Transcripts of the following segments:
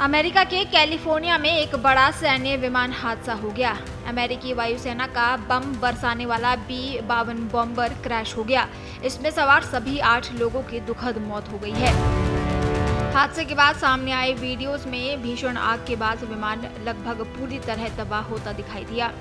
America के California में एक बड़ा सैन्य विमान हादसा हो गया। अमेरिकी वायुसेना का बम बरसाने वाला B-52 बॉम्बर क्रैश हो गया। इसमें सवार सभी 8 लोगों की दुखद मौत हो गई है। हादसे के बाद सामने आए वीडियोस में भीषण आग के बाद विमान लगभग पूरी तरह तबाह होता दिखाई दिया।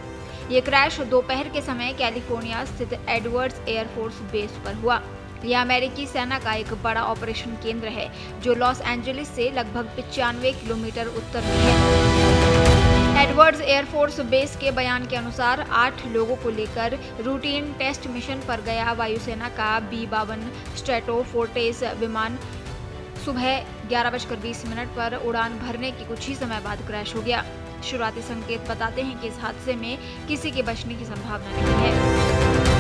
ये क्रैश दोपहर के समय कैलिफोर्निया स्थित एडवर्ड्स एयरफोर्स बेस पर हुआ। यह अमेरिकी सेना का एक बड़ा ऑपरेशन केंद्र है जो लॉस एंजलिस से लगभग 95 किलोमीटर उत्तर में है। एडवर्ड्स एयरफोर्स बेस के बयान के अनुसार 8 लोगों को लेकर रूटीन टेस्ट मिशन पर गया वायुसेना का B-52 स्ट्रेटोफोर्टेस विमान सुबह 11:20 पर उड़ान भरने के कुछ ही समय बाद क्रैश हो गया। शुरुआती संकेत बताते हैं कि इस हादसे में किसी के बचने की संभावना नहीं है।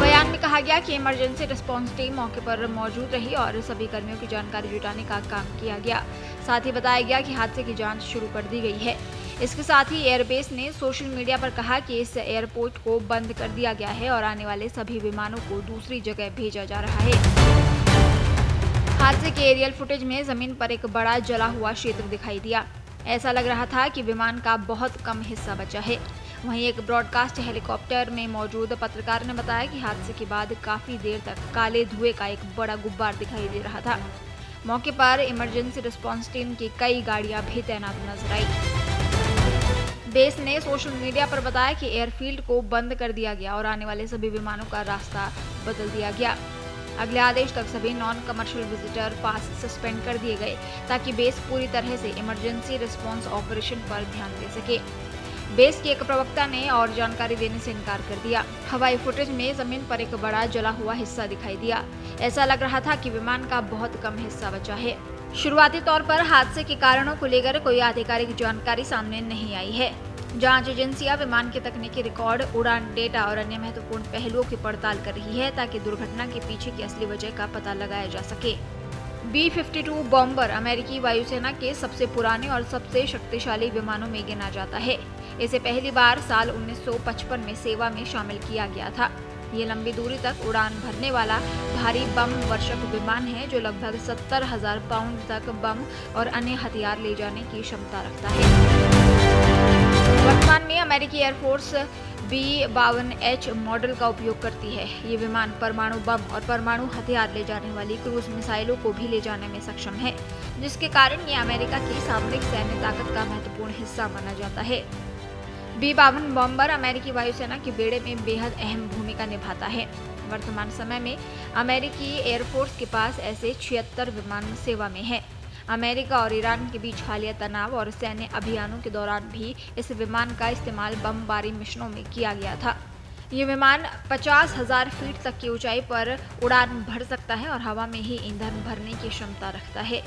बयान में कहा गया कि इमरजेंसी रिस्पांस टीम मौके पर मौजूद रही और सभी कर्मियों की जानकारी जुटाने का काम किया गया। साथ ही बताया गया कि हादसे की जांच शुरू कर दी गई है। इसके साथ ही एयरबेस ने सोशल मीडिया पर कहा कि इस एयरपोर्ट को बंद कर दिया गया है और आने वाले सभी विमानों को दूसरी जगह भेजा जा रहा है। हादसे के एरियल फुटेज में जमीन पर एक बड़ा जला हुआ क्षेत्र दिखाई दिया। ऐसा लग रहा था कि विमान का बहुत कम हिस्सा बचा है। वहीं एक ब्रॉडकास्ट हेलीकॉप्टर में मौजूद पत्रकार ने बताया कि हादसे के बाद काफी देर तक काले धुएं का एक बड़ा गुब्बार दिखाई दे रहा था। मौके पर इमरजेंसी रिस्पांस टीम की कई गाड़ियां भी तैनात नजर आई। बेस ने सोशल मीडिया पर बताया कि एयरफील्ड को बंद कर दिया गया और आने वाले सभी विमानों का रास्ता बदल दिया गया। अगले आदेश तक सभी नॉन कमर्शियल विजिटर पास सस्पेंड कर दिए गए ताकि बेस पूरी तरह से इमरजेंसी रिस्पांस ऑपरेशन पर ध्यान दे सके। बेस के एक प्रवक्ता ने और जानकारी देने से इनकार कर दिया। हवाई फुटेज में जमीन पर एक बड़ा जला हुआ हिस्सा दिखाई दिया। ऐसा लग रहा था कि विमान का बहुत कम हिस्सा बचा है। शुरुआती तौर पर हादसे के कारणों को लेकर कोई आधिकारिक जानकारी सामने नहीं आई है। जांच एजेंसियां विमान के तकनीकी रिकॉर्ड, उड़ान डेटा और अन्य महत्वपूर्ण पहलुओं की पड़ताल कर रही है ताकि दुर्घटना के पीछे की असली वजह का पता लगाया जा सके। B-52 बॉम्बर अमेरिकी वायुसेना के सबसे पुराने और सबसे शक्तिशाली विमानों में गिना जाता है। इसे पहली बार साल 1955 में सेवा में शामिल किया गया था। ये लंबी दूरी तक उड़ान भरने वाला भारी बम वर्षक विमान है जो लगभग 70,000 पाउंड तक बम और अन्य हथियार ले जाने की क्षमता रखता है। वर्तमान में अमेरिकी एयरफोर्स B-52H मॉडल का उपयोग करती है। ये विमान परमाणु बम और परमाणु हथियार ले जाने वाली क्रूज मिसाइलों को भी ले जाने में सक्षम है, जिसके कारण ये अमेरिका की सामरिक सैन्य ताकत का महत्वपूर्ण हिस्सा माना जाता है। B-52 बॉम्बर अमेरिकी वायुसेना के बेड़े में बेहद अहम भूमिका निभाता है। वर्तमान समय में अमेरिकी एयरफोर्स के पास ऐसे 76 विमान सेवा में है। अमेरिका और ईरान के बीच हालिया तनाव और सैन्य अभियानों के दौरान भी इस विमान का इस्तेमाल बमबारी मिशनों में किया गया था। ये विमान 50,000 फीट तक की ऊंचाई पर उड़ान भर सकता है और हवा में ही ईंधन भरने की क्षमता रखता है।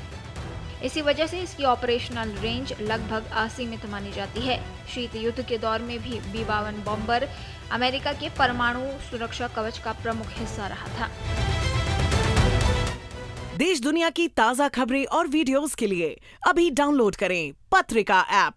इसी वजह से इसकी ऑपरेशनल रेंज लगभग असीमित मानी जाती है। शीत युद्ध के दौर में भी B-52 बॉम्बर अमेरिका के परमाणु सुरक्षा कवच का प्रमुख हिस्सा रहा था। देश दुनिया की ताजा खबरें और वीडियोस के लिए अभी डाउनलोड करें पत्रिका ऐप।